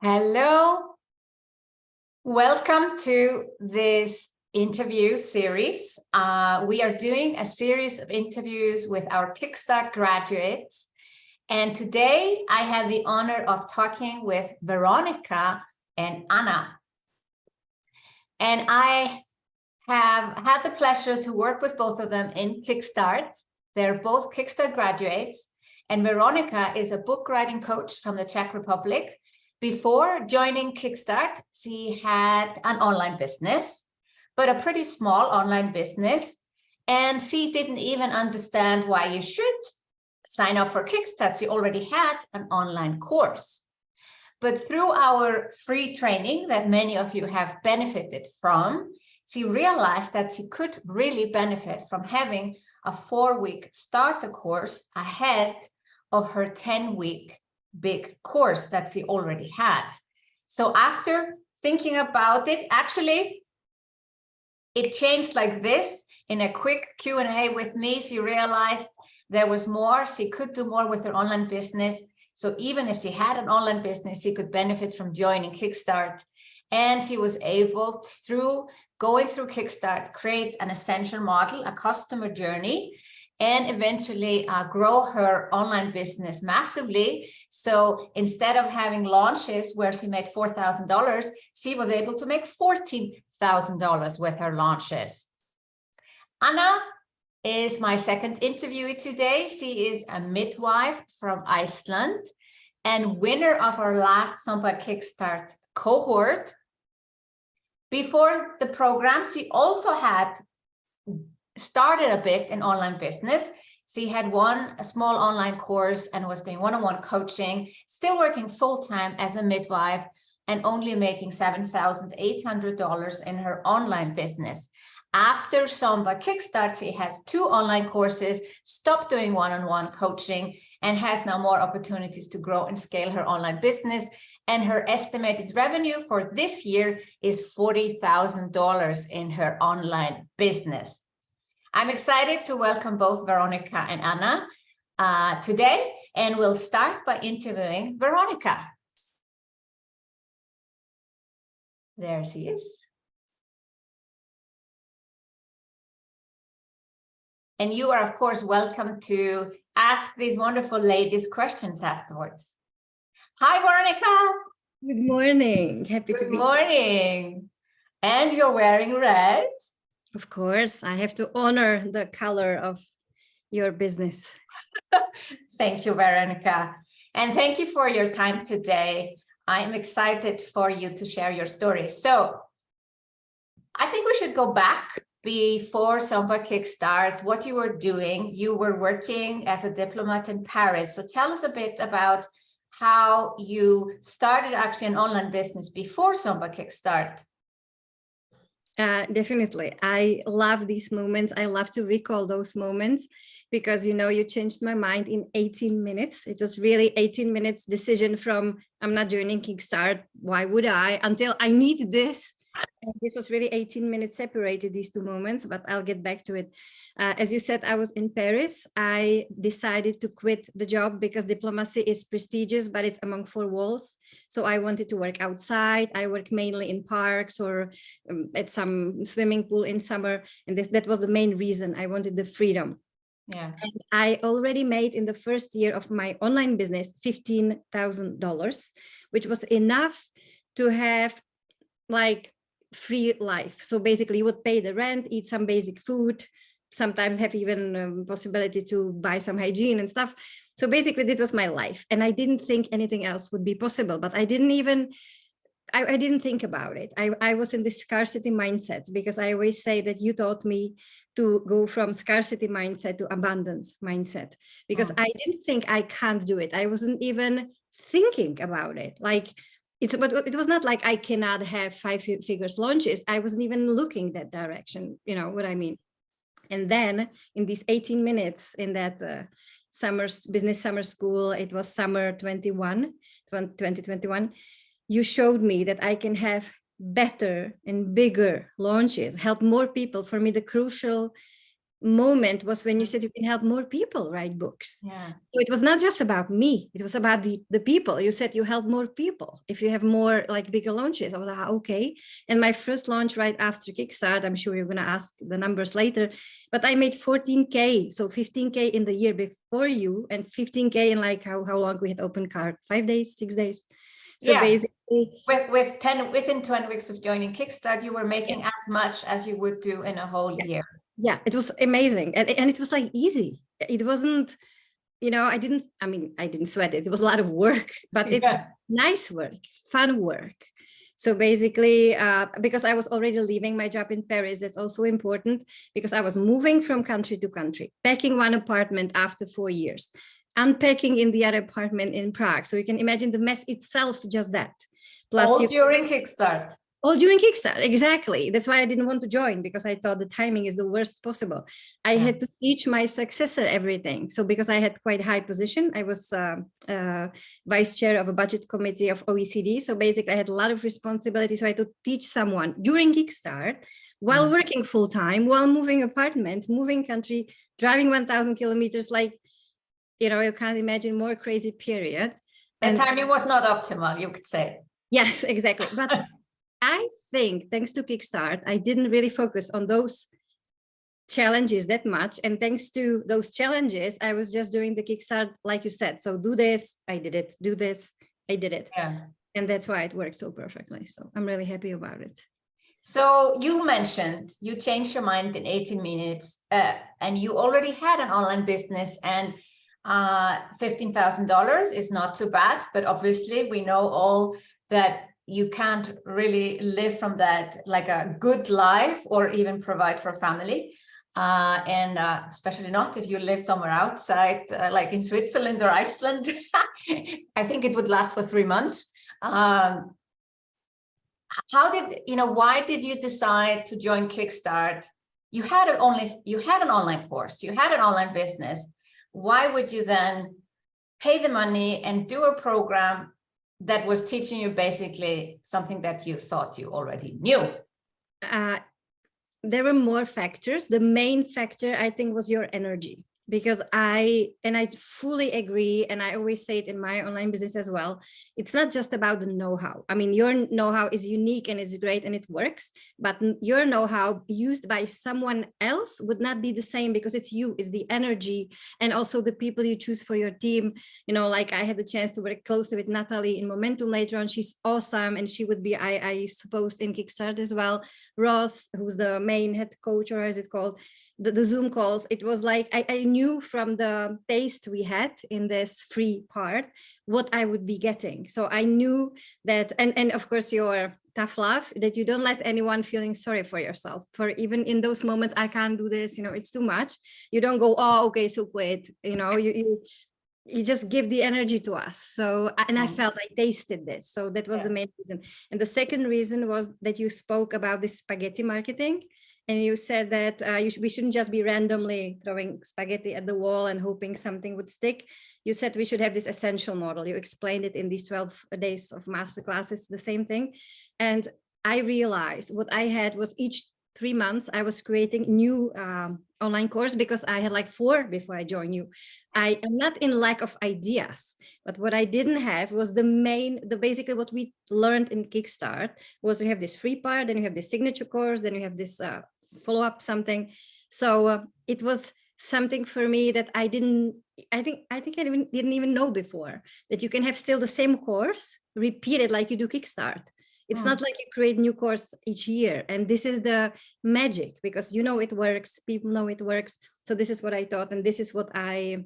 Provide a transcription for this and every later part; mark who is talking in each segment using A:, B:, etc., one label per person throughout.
A: Hello, welcome to this interview series. We are doing a series of interviews with our Kickstart graduates. And today I have the honor of talking with Veronica and Anna. And I have had the pleasure to work with both of them in Kickstart. They're both Kickstart graduates. And Veronica is a book writing coach from the Czech Republic. Before joining Kickstart, she had an online business, but a pretty small online business. And she didn't even understand why you should sign up for Kickstart. She already had an online course. But through our free training that many of you have benefited from, she realized that she could really benefit from having a 4-week starter course ahead of her 10-week big course that she already had. So after thinking about it, actually, it changed like this. In a quick Q&A with me, she realized there was more. She could do more with her online business. So even if she had an online business, she could benefit from joining Kickstart. And she was able to, through going through Kickstart, create an essential model, a customer journey, and eventually grow her online business massively. So instead of having launches where she made $4,000, she was able to make $14,000 with her launches. Anna is my second interviewee today. She is a midwife from Iceland and winner of our last Samba Kickstart cohort. Before the program, she also had started a bit in online business. She had a small online course and was doing one-on-one coaching, still working full-time as a midwife and only making $7,800 in her online business. After Samba Kickstart, she has 2 online courses, stopped doing one-on-one coaching, and has now more opportunities to grow and scale her online business. And her estimated revenue for this year is $40,000 in her online business. I'm excited to welcome both Veronica and Anna today, and we'll start by interviewing Veronica. There she is. And you are, of course, welcome to ask these wonderful ladies questions afterwards. Hi, Veronica.
B: Good morning. Happy to be here.
A: Good morning. And you're wearing red.
B: Of course, I have to honor the color of your business.
A: Thank you, Veronica. And thank you for your time today. I'm excited for you to share your story. So I think we should go back before Samba Kickstart, what you were doing. You were working as a diplomat in Paris. So tell us a bit about how you started actually an online business before Samba Kickstart.
B: Definitely. I love these moments. I love to recall those moments because, you know, you changed my mind in 18 minutes. It was really 18 minutes decision from I'm not joining Kickstart. Why would I? Until I need this. And this was really 18 minutes separated, these 2 moments, but I'll get back to it. As you said, I was in Paris. I decided to quit the job because diplomacy is prestigious, but it's among 4 walls. So I wanted to work outside. I work mainly in parks or at some swimming pool in summer. And that was the main reason. I wanted the freedom.
A: Yeah.
B: And I already made in the first year of my online business $15,000, which was enough to have like free life. So basically you would pay the rent, eat some basic food, sometimes have even possibility to buy some hygiene and stuff. So basically this was my life. And I didn't think anything else would be possible, but I didn't think about it. I was in this scarcity mindset because I always say that you taught me to go from scarcity mindset to abundance mindset because I didn't think I can't do it. I wasn't even thinking about it. But it was not like I cannot have 5-figure launches. I wasn't even looking that direction, you know what I mean? And then in these 18 minutes in that business summer school, it was summer 2021, you showed me that I can have better and bigger launches, help more people. For me, the crucial moment was when you said you can help more people write books.
A: Yeah.
B: So it was not just about me, it was about the people. You said you help more people if you have more like bigger launches. I was like, okay. And my first launch right after Kickstart, I'm sure you're going to ask the numbers later, but I made 14K. So 15K in the year before you, and 15K in like how long we had open cart, 5 days, 6 days. So
A: Yeah.
B: basically
A: Within 10 weeks of joining Kickstart, you were making as much as you would do in a whole year.
B: Yeah, it was amazing. And it was like easy. It wasn't, I didn't sweat it. It was a lot of work, but it was nice work, fun work. So basically, because I was already leaving my job in Paris, that's also important, because I was moving from country to country, packing one apartment after 4 years, unpacking in the other apartment in Prague. So you can imagine the mess itself, just that. Plus
A: all during Kickstart.
B: All during Kickstart, exactly. That's why I didn't want to join, because I thought the timing is the worst possible. I had to teach my successor everything. So because I had quite a high position, I was vice chair of a budget committee of OECD. So basically I had a lot of responsibility. So I had to teach someone during Kickstart, while working full time, while moving apartments, moving country, driving 1,000 kilometers, like, you can't imagine more crazy period.
A: And timing was not optimal, you could say.
B: Yes, exactly. But I think thanks to Kickstart, I didn't really focus on those challenges that much. And thanks to those challenges, I was just doing the Kickstart, like you said. So do this, I did it. Do this, I did it.
A: Yeah.
B: And that's why it worked so perfectly. So I'm really happy about it.
A: So you mentioned you changed your mind in 18 minutes and you already had an online business, and $15,000 is not too bad. But obviously we know all that you can't really live from that like a good life or even provide for a family. And especially not if you live somewhere outside, like in Switzerland or Iceland. I think it would last for 3 months. Why did you decide to join Kickstart? You had an online course, you had an online business. Why would you then pay the money and do a program that was teaching you basically something that you thought you already knew?
B: There were more factors. The main factor, I think, was your energy. Because I fully agree, and I always say it in my online business as well, it's not just about the know-how. I mean, your know-how is unique and it's great and it works, but your know-how used by someone else would not be the same, because it's you, it's the energy, and also the people you choose for your team. Like I had the chance to work closely with Natalie in Momentum later on. She's awesome, and she would be, I suppose, in Kickstart as well. Ross, who's the main head coach, or as it's called, the Zoom calls. It was like I knew from the taste we had in this free part what I would be getting. So I knew that, and of course your tough love, that you don't let anyone feeling sorry for yourself, for even in those moments, I can't do this, it's too much. You don't go, oh, okay, so quit. You just give the energy to us. So, and I felt I tasted this. So that was the main reason. And the second reason was that you spoke about this spaghetti marketing. And you said that we shouldn't just be randomly throwing spaghetti at the wall and hoping something would stick. You said we should have this essential model. You explained it in these 12 days of masterclasses, the same thing. And I realized what I had was each 3 months, I was creating new online course, because I had like 4 before I joined you. I am not in lack of ideas, but what I didn't have was basically what we learned in Kickstart was we have this free part, then you have this signature course, then you have this follow-up something. So it was something for me that I didn't even know before, that you can have still the same course repeated like you do Kickstart. It's not like you create new course each year. And this is the magic, because it works, people know it works. So this is what I thought, and this is what I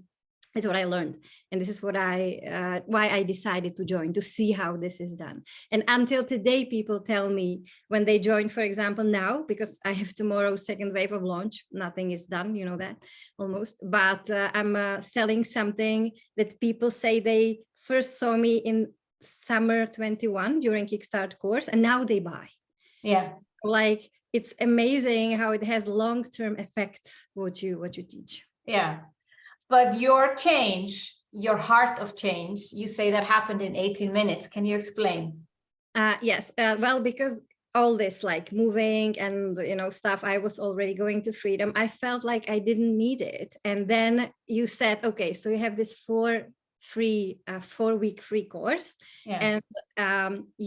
B: learned. And this is why I decided to join, to see how this is done. And until today, people tell me when they join, for example, now, because I have tomorrow second wave of launch, nothing is done, that almost, but I'm selling something that people say they first saw me in summer 21 during Kickstart course, and now they buy.
A: Yeah,
B: like it's amazing how it has long-term effects what you teach.
A: Yeah, but your change, your heart of change, you say that happened in 18 minutes. Can you explain?
B: Yes, well, because all this like moving and, stuff, I was already going to freedom. I felt like I didn't need it. And then you said, okay, so you have this 4-week free course.
A: Yeah.
B: And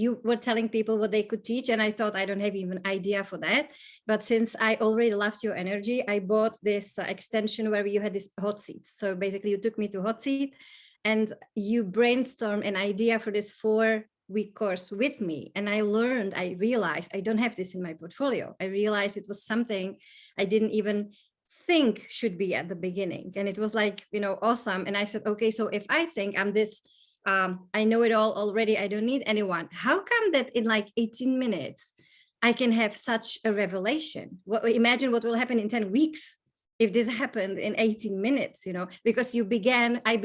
B: you were telling people what they could teach. And I thought, I don't have even idea for that. But since I already loved your energy, I bought this extension where you had this hot seats. So basically you took me to hot seat and you brainstormed an idea for this 4-week course with me. And I realized I don't have this in my portfolio. I realized it was something I didn't even think should be at the beginning. And it was like, awesome. And I said, okay, so if I think I'm this, I know it all already, I don't need anyone. How come that in like 18 minutes, I can have such a revelation? Imagine what will happen in 10 weeks. If this happened in 18 minutes, because I began, I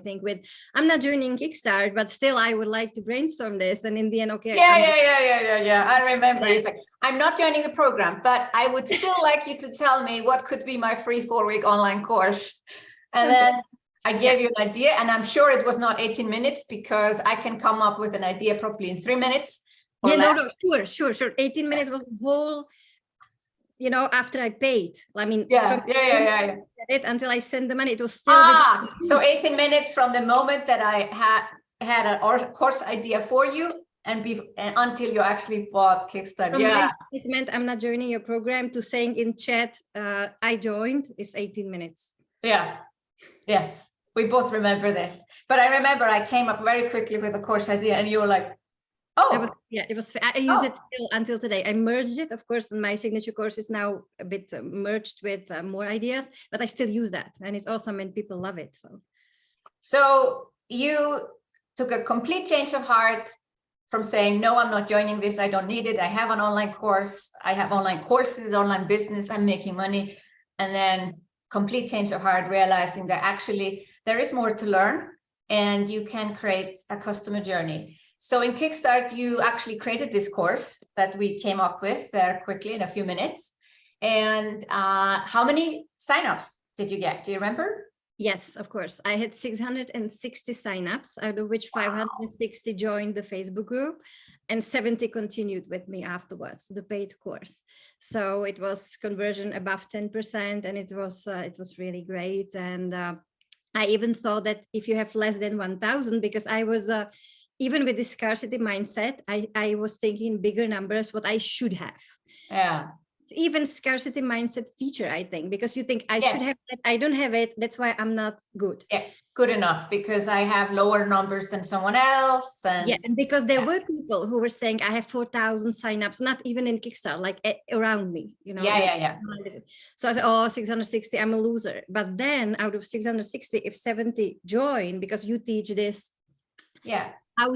B: think, with, I'm not joining Kickstarter, but still I would like to brainstorm this. And in the end, okay.
A: Yeah. I remember. It's like, I'm not joining the program, but I would still like you to tell me what could be my free 4-week online course. And then I gave you an idea, and I'm sure it was not 18 minutes because I can come up with an idea probably in 3 minutes.
B: No, sure. 18 minutes was the whole, after I paid. I mean, it until I sent the money, it was still
A: so 18 minutes from the moment that I had a course idea for you and until you actually bought Kickstarter.
B: From my statement, I'm not joining your program, to saying in chat, I joined, is 18 minutes.
A: Yes, we both remember this. But I remember I came up very quickly with a course idea and you were like, oh,
B: it was. I use it still until today. I merged it, of course, and my signature course is now a bit merged with more ideas, but I still use that, and it's awesome, and people love it.
A: So you took a complete change of heart from saying, no, I'm not joining this. I don't need it. I have an online course. I have online courses, online business. I'm making money, and then complete change of heart, realizing that actually there is more to learn, and you can create a customer journey. So in Kickstart, you actually created this course that we came up with very quickly in a few minutes. And how many signups did you get? Do you remember?
B: Yes, of course. I had 660 signups, out of which 560 joined the Facebook group and 70 continued with me afterwards, the paid course. So it was conversion above 10%, and it was really great. And I even thought that if you have less than 1,000, because I was even with the scarcity mindset, I was thinking bigger numbers, what I should have.
A: Yeah.
B: It's even scarcity mindset feature, I think, because you think I should have that. I don't have it. That's why I'm not good.
A: Yeah, good enough because I have lower numbers than someone else. And
B: and because there were people who were saying I have 4,000 signups, not even in Kickstarter, like around me, So I said, oh, 660, I'm a loser. But then out of 660, if 70 join, because you teach this, how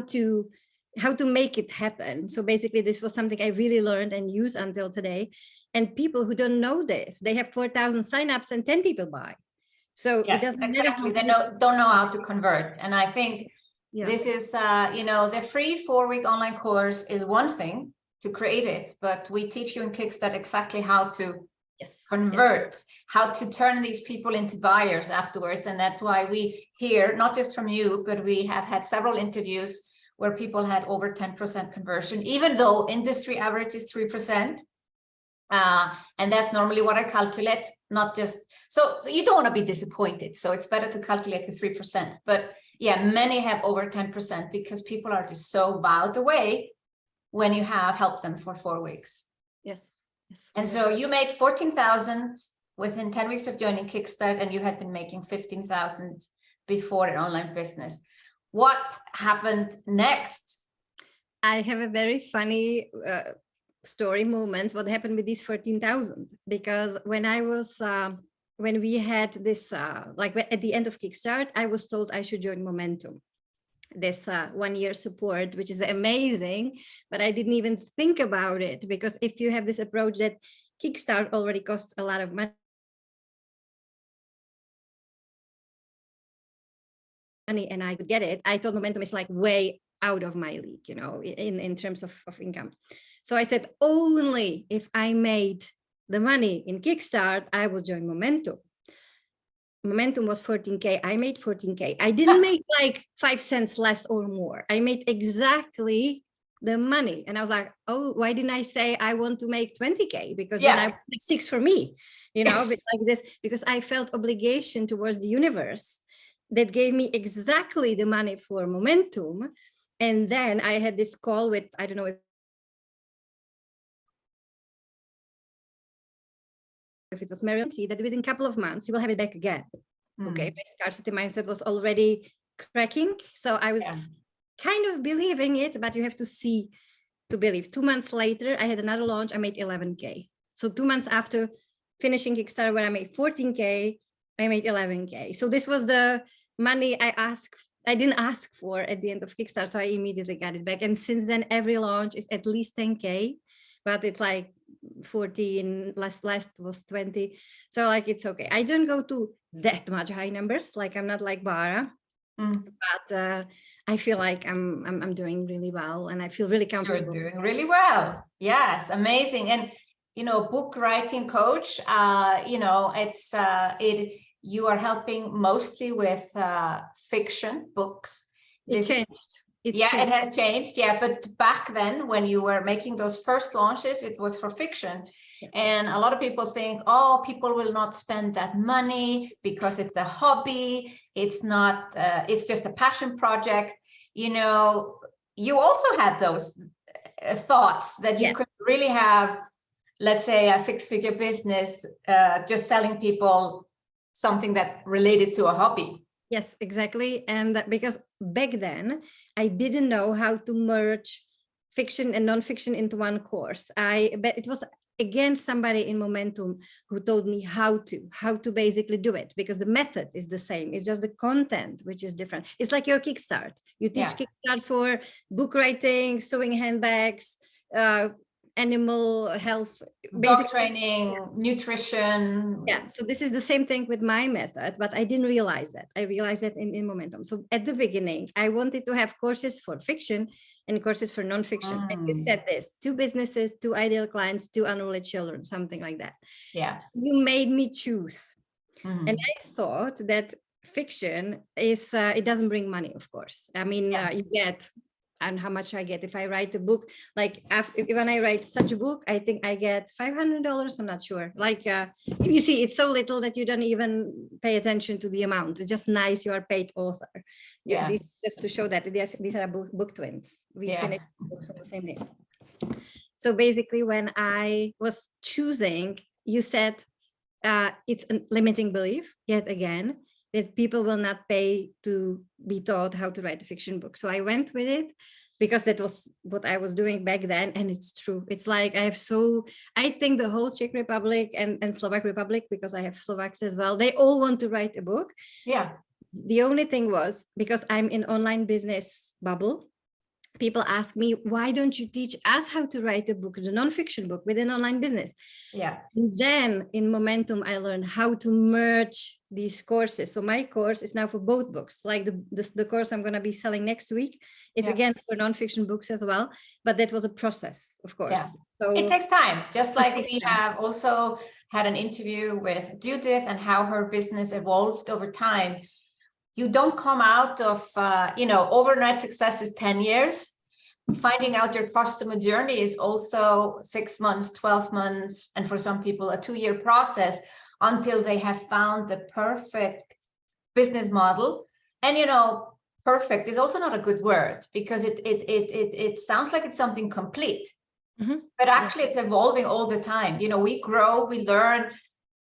B: to make it happen. So basically this was something I really learned and use until today. And people who don't know this, they have 4,000 signups and 10 people buy. So it doesn't matter.
A: They don't know how to convert. And I think this is, the free 4-week online course is one thing to create it, but we teach you in Kickstart exactly how to convert, how to turn these people into buyers afterwards. And that's why we hear, not just from you, but we have had several interviews where people had over 10% conversion, even though industry average is 3%. And that's normally what I calculate, not just, so you don't want to be disappointed. So it's better to calculate the 3%. But many have over 10% because people are just so wowed away when you have helped them for 4 weeks.
B: Yes.
A: And so you made 14,000 within 10 weeks of joining Kickstart, and you had been making 15,000 before in online business. What happened next?
B: I have a very funny story moment. What happened with these 14,000? Because when I was, when we had this, like at the end of Kickstart, I was told I should join Momentum, this 1-year support, which is amazing, but I didn't even think about it, because if you have this approach that Kickstart already costs a lot of money, and I could get it, I thought Momentum is like way out of my league, in terms of income. So I said, only if I made the money in Kickstart, I will join Momentum. Momentum was 14K. I made 14K. I didn't make like 5 cents less or more. I made exactly the money. And I was like, oh, why didn't I say I want to make 20K? Because
A: Yeah.
B: then I would have 6 for me, you know, but like this, because I felt obligation towards the universe that gave me exactly the money for momentum. And then I had this call with, I don't know if it was Marion, that within a couple of months, you will have it back again. Okay, my scarcity mindset was already cracking. So I was kind of believing it, but you have to see to believe. 2 months later, I had another launch. I made 11K. So 2 months after finishing Kickstarter, where I made 14K, I made 11K. So this was the money I didn't ask for at the end of Kickstarter. So I immediately got it back. And since then, every launch is at least 10K, but it's like 14, last was 20. So like, it's okay. I don't go to that much high numbers. Like I'm not like Bara, but I feel like I'm doing really well, and I feel really comfortable.
A: You're doing really well. Yes, amazing. And you know, book writing coach. You know, you are helping mostly with fiction books.
B: It changed.
A: It has changed. Yeah, but back then, when you were making those first launches, it was for fiction. Yeah. And a lot of people think, oh, people will not spend that money because it's a hobby. It's not, it's just a passion project. You know, you also had those thoughts that you could really have, let's say, a 6-figure business, just selling people something that related to a hobby.
B: Yes, exactly. And because back then I didn't know how to merge fiction and nonfiction into one course. But it was again somebody in Momentum who told me how to basically do it, because the method is the same. It's just the content which is different. It's like your Kickstart. You teach Kickstart for book writing, sewing handbags, animal health,
A: basic training, nutrition.
B: Yeah, so this is the same thing with my method, but I didn't realize that. I realized that in Momentum. So at the beginning, I wanted to have courses for fiction and courses for nonfiction. And you said this: 2 businesses, 2 ideal clients, 2 unruly children, something like that.
A: Yeah.
B: So you made me choose. And I thought that fiction is, it doesn't bring money, of course. I mean, you get, and how much I get if I write a book, like when I write such a book, I think I get $500. I'm not sure. Like you see, it's so little that you don't even pay attention to the amount. It's just nice you are paid author. Yeah, this just to show that these are book twins. We finished books on the same day. So basically, when I was choosing, you said it's a limiting belief yet again, that people will not pay to be taught how to write a fiction book. So I went with it because that was what I was doing back then. And it's true. It's like I think the whole Czech Republic and Slovak Republic, because I have Slovaks as well, they all want to write a book.
A: Yeah.
B: The only thing was, because I'm in online business bubble, people ask me, why don't you teach us how to write a book, the nonfiction book, with an online business?
A: Yeah.
B: And then in Momentum, I learned how to merge these courses. So my course is now for both books. Like the course I'm going to be selling next week, it's again for nonfiction books as well. But that was a process, of course.
A: Yeah.
B: So
A: it takes time. Just like we have also had an interview with Judith and how her business evolved over time. You don't come out of, overnight success is 10 years. Finding out your customer journey is also 6 months, 12 months, and for some people a 2-year process until they have found the perfect business model. And, perfect is also not a good word, because it sounds like it's something complete, but actually it's evolving all the time. We grow, we learn,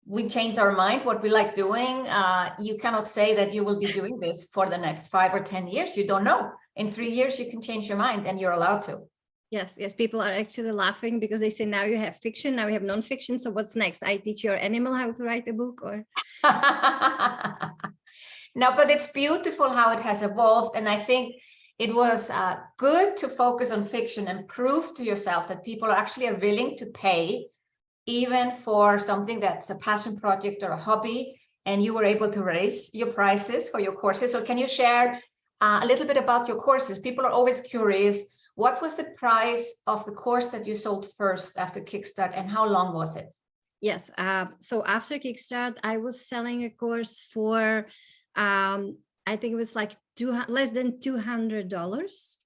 A: we change our mind, what we like doing. You cannot say that you will be doing this for the next 5 or 10 years. You don't know. In 3 years, you can change your mind, and you're allowed to.
B: Yes. People are actually laughing because they say, now you have fiction, now we have nonfiction. So what's next? I teach your animal how to write a book, or?
A: No, but it's beautiful how it has evolved. And I think it was good to focus on fiction and prove to yourself that people actually are willing to pay even for something that's a passion project or a hobby, and you were able to raise your prices for your courses. So can you share a little bit about your courses? People are always curious. What was the price of the course that you sold first after Kickstart, and how long was it?
B: Yes. So after Kickstart, I was selling a course for, I think it was like less than $200.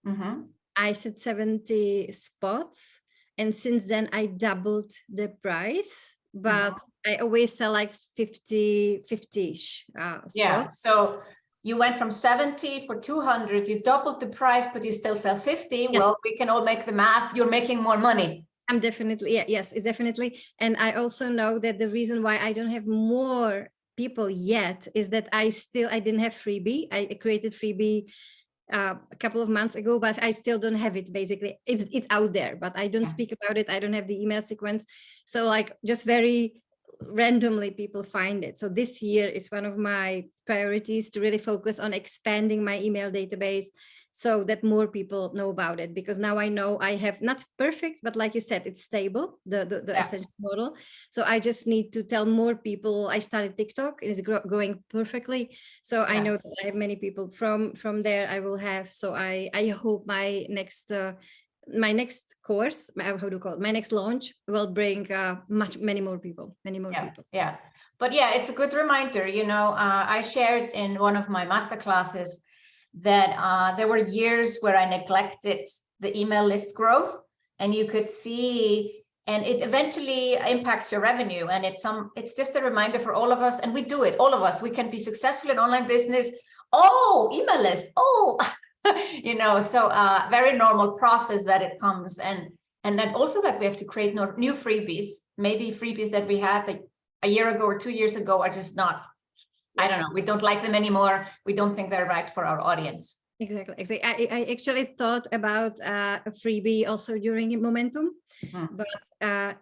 B: I said 70 spots. And since then I doubled the price, but I always sell like 50-ish
A: Yeah,
B: spots.
A: so you went from 70 for 200, you doubled the price, but you still sell 50.
B: Yes.
A: Well, we can all make the math. You're making more money.
B: I'm definitely, yes, it's definitely. And I also know that the reason why I don't have more people yet is that I didn't have freebie. I created freebie a couple of months ago, but I still don't have it. Basically, it's out there, but I don't speak about it. I don't have the email sequence. So like just very randomly people find it. So this year is one of my priorities to really focus on expanding my email database so that more people know about it, because now I know I have not perfect, but like you said, it's stable, the essential model. So I just need to tell more people. I started TikTok, it is growing perfectly. So I know that I have many people from there I will have. So I hope my next course, how do you call it, my next launch will bring many more people.
A: Yeah, but yeah, it's a good reminder. You know, I shared in one of my master classes that there were years where I neglected the email list growth, and you could see, and it eventually impacts your revenue. And it's just a reminder for all of us, and we do it, all of us. We can be successful in online business. Oh, email list. Oh, you know, so very normal process that it comes, and then also that we have to create new freebies. Maybe freebies that we had like a year ago or 2 years ago are just not, I don't know, we don't like them anymore. We don't think they're right for our audience.
B: Exactly. I actually thought about a freebie also during Momentum, but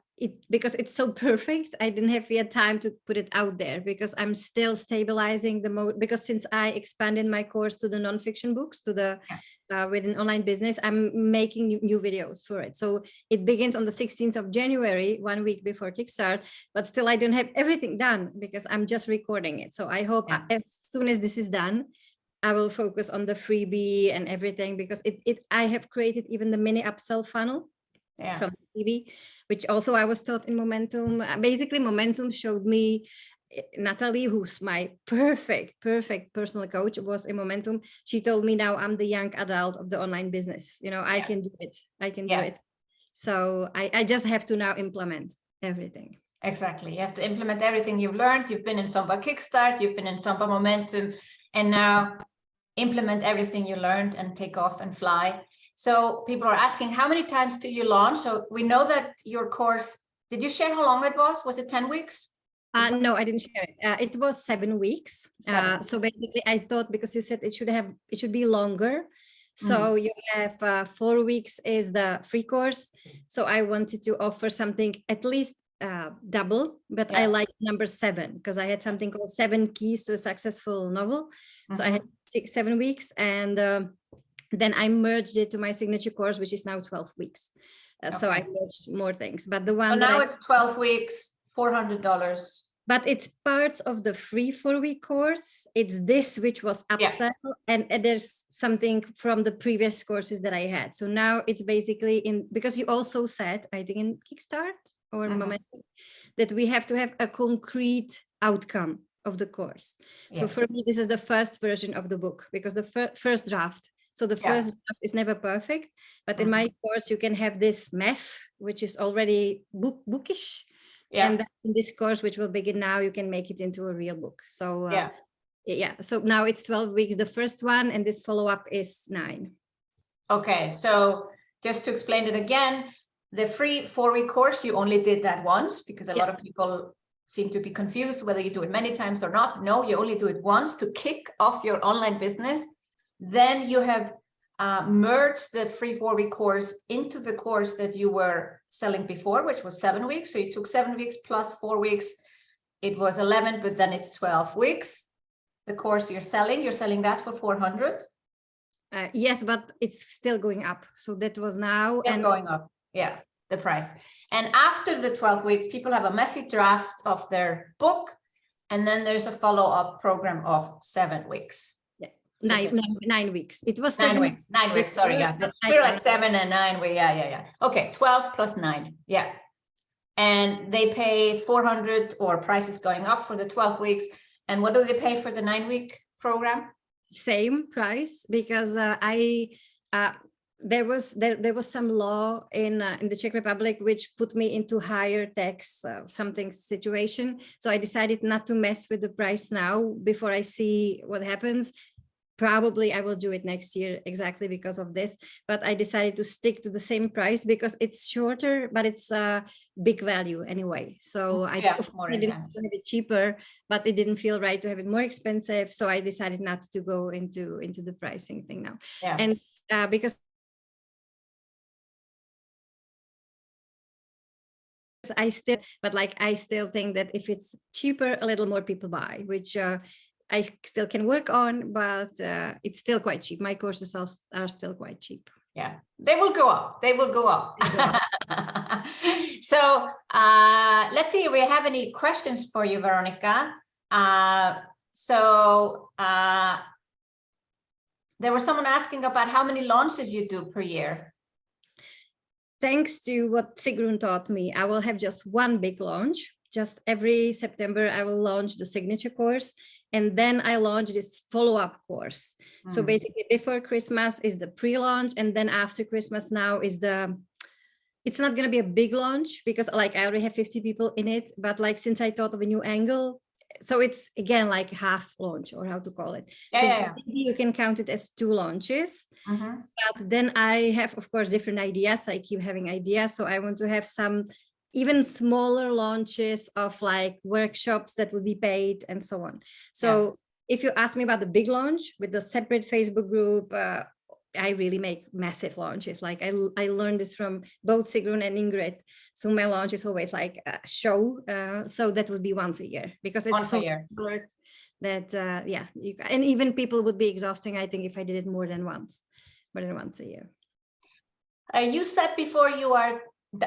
B: because it's so perfect, I didn't have yet time to put it out there, because I'm still stabilizing the mode. Because since I expanded my course to the nonfiction books, to the within online business, I'm making new videos for it. So it begins on the 16th of January, 1 week before Kickstart, but still I don't have everything done because I'm just recording it. So I hope as soon as this is done, I will focus on the freebie and everything, because I have created even the mini upsell funnel from TV, which also I was taught in Momentum. Basically, Momentum showed me Natalie, who's my perfect personal coach, was in Momentum. She told me now I'm the young adult of the online business. You know, I can do it. Do it. So I just have to now implement everything.
A: Exactly. You have to implement everything you've learned. You've been in Sampa Kickstart, you've been in Sampa Momentum, and now implement everything you learned and take off and fly. So people are asking, how many times do you launch? So we know that your course, did you share how long it was? Was it 10 weeks?
B: No, I didn't share it. It was 7 weeks. So basically I thought, because you said it should be longer. So you have 4 weeks is the free course. So I wanted to offer something at least double, but I like number 7, because I had something called 7 keys to a successful novel. So I had 7 weeks, and then I merged it to my signature course, which is now 12 weeks. So I merged more things, but the one
A: now it's 12 weeks, $400.
B: But it's part of the free 4-week course. It's this, which was upsell, and there's something from the previous courses that I had. So now it's basically because you also said, I think in Kickstart or Momentum, that we have to have a concrete outcome of the course. So for me, this is the first version of the book, because the first draft. So the first draft is never perfect, but in my course, you can have this mess, which is already bookish. And then in this course, which will begin now, you can make it into a real book. So so now it's 12 weeks, the first one, and this follow-up is 9.
A: Okay, so just to explain it again, the free 4-week course, you only did that once, because a lot of people seem to be confused whether you do it many times or not. No, you only do it once to kick off your online business. Then you have merged the free 4-week course into the course that you were selling before, which was 7 weeks. So you took 7 weeks plus 4 weeks. It was 11, but then it's 12 weeks. The course you're selling that for 400.
B: Yes, but it's still going up. So that was now
A: and going up. Yeah, the price. And after the 12 weeks, people have a messy draft of their book. And then there's a follow-up program of 7 weeks.
B: 9 weeks. It was
A: 9 weeks. 9 weeks. Sorry, we're like 7 and 9. Okay, 12 plus 9. Yeah, and they pay 400, or price is going up for the 12 weeks. And what do they pay for the 9-week program?
B: Same price, because I there was some law in the Czech Republic which put me into higher tax something situation. So I decided not to mess with the price now before I see what happens. Probably I will do it next year exactly because of this, but I decided to stick to the same price because it's shorter, but it's a big value anyway. So I didn't have it cheaper, but it didn't feel right to have it more expensive. So I decided not to go into the pricing thing now.
A: Yeah.
B: And because I still think that if it's cheaper, a little more people buy, which I still can work on, but it's still quite cheap. My courses are still quite cheap.
A: Yeah, they will go up. They will go up. So let's see if we have any questions for you, Veronica. There was someone asking about how many launches you do per year.
B: Thanks to what Sigrun taught me, I will have just one big launch. Just every September, I will launch the signature course. And then I launch this follow-up course. So basically before Christmas is the pre-launch. And then after Christmas now is it's not going to be a big launch because like I already have 50 people in it. But like since I thought of a new angle, so it's again like half launch or how to call it.
A: Yeah,
B: so you can count it as 2 launches. But then I have, of course, different ideas. I keep having ideas. So I want to have some even smaller launches of like workshops that would be paid and so on. So if you ask me about the big launch with the separate Facebook group, I really make massive launches. Like I learned this from both Sigrun and Ingrid. So my launch is always like a show. So that would be once a year because it's so work that, and even people would be exhausting, I think, if I did it more than once a year.
A: You said before you are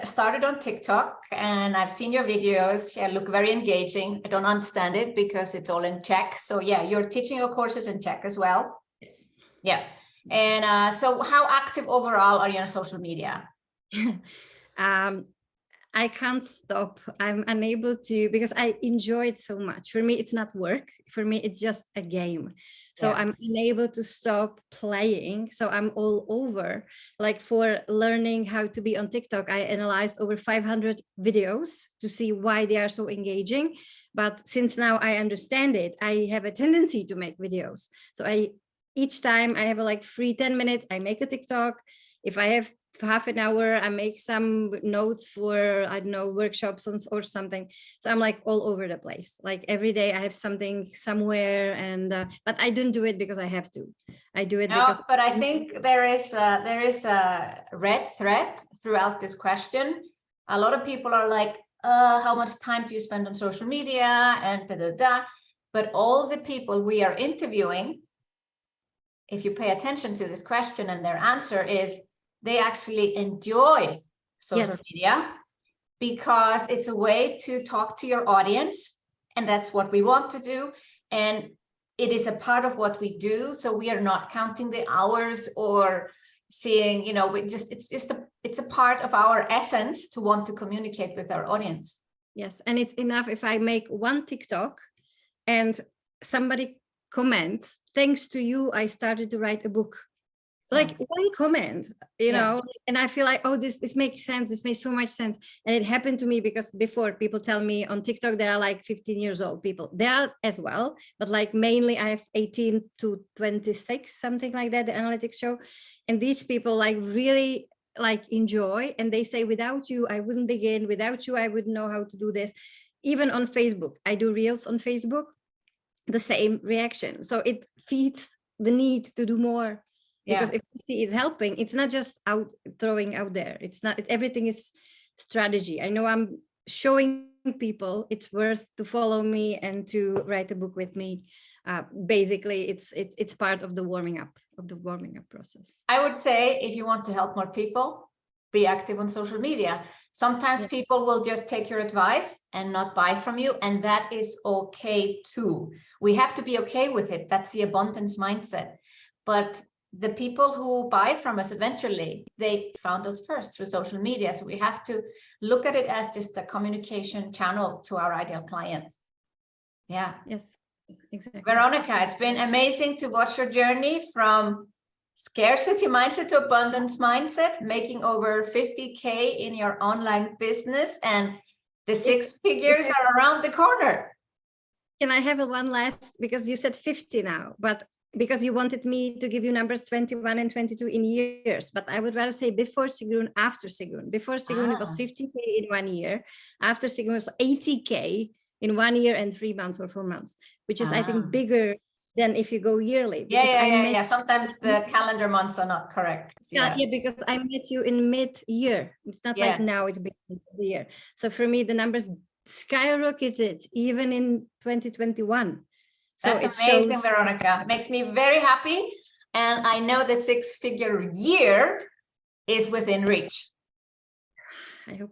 A: started on TikTok and I've seen your videos. Yeah, look very engaging. I don't understand it because it's all in Czech. So yeah, you're teaching your courses in Czech as well.
B: Yes.
A: Yeah. And so how active overall are you on social media?
B: I can't stop. I'm unable to because I enjoy it so much. For me, it's not work. For me, it's just a game. So I'm unable to stop playing. So I'm all over. Like for learning how to be on TikTok, I analyzed over 500 videos to see why they are so engaging. But since now I understand it, I have a tendency to make videos. So each time I have a like free 10 minutes, I make a TikTok. If I have half an hour, I make some notes for, I don't know, workshops or something. So I'm like all over the place. Like every day I have something somewhere, and but I don't do it because I have to. I do it because.
A: But I think there is a red thread throughout this question. A lot of people are like, how much time do you spend on social media and da da da. But all the people we are interviewing, if you pay attention to this question and their answer is, they actually enjoy social media because it's a way to talk to your audience. And that's what we want to do. And it is a part of what we do. So we are not counting the hours or seeing, it's a part of our essence to want to communicate with our audience.
B: Yes. And it's enough if I make one TikTok and somebody comments, thanks to you, I started to write a book. Like one comment, you know, and I feel like, oh, this makes sense. This makes so much sense. And it happened to me because before people tell me on TikTok, they are like 15 years old people. They are as well, but like mainly I have 18 to 26, something like that, the analytics show. And these people like really like enjoy, and they say, without you, I wouldn't begin. Without you, I wouldn't know how to do this. Even on Facebook, I do reels on Facebook, the same reaction. So it feeds the need to do more. Because if you see it's helping, it's not just throwing out there. It's not, everything is strategy. I know I'm showing people it's worth to follow me and to write a book with me. Basically, it's part of the warming up process.
A: I would say if you want to help more people, be active on social media. Sometimes people will just take your advice and not buy from you, and that is okay too. We have to be okay with it. That's the abundance mindset. But the people who buy from us eventually, they found us first through social media. So we have to look at it as just a communication channel to our ideal client. Yeah.
B: Yes, exactly.
A: Veronica, it's been amazing to watch your journey from scarcity mindset to abundance mindset, making over 50K in your online business, and the six figures are around the corner.
B: Can I have one last, because you said 50 now, but because you wanted me to give you numbers 21 and 22 in years, but I would rather say before Sigrun, after Sigrun. Before Sigrun, it was 50K in 1 year. After Sigrun, it was 80K in 1 year and 3 months or 4 months, which is, I think, bigger than if you go yearly.
A: Yeah. Sometimes the calendar months are not correct.
B: Yeah, because I met you in mid-year. It's not like now it's beginning of the year. So for me, the numbers skyrocketed even in 2021. So
A: that's amazing, Veronica. It makes me very happy. And I know the 6-figure year is within reach.
B: I hope.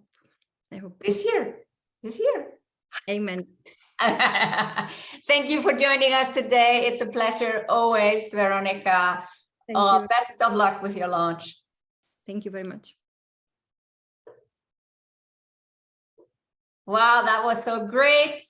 A: This year.
B: Amen.
A: Thank you for joining us today. It's a pleasure always, Veronica.
B: Thank you.
A: Best of luck with your launch.
B: Thank you very much.
A: Wow, that was so great.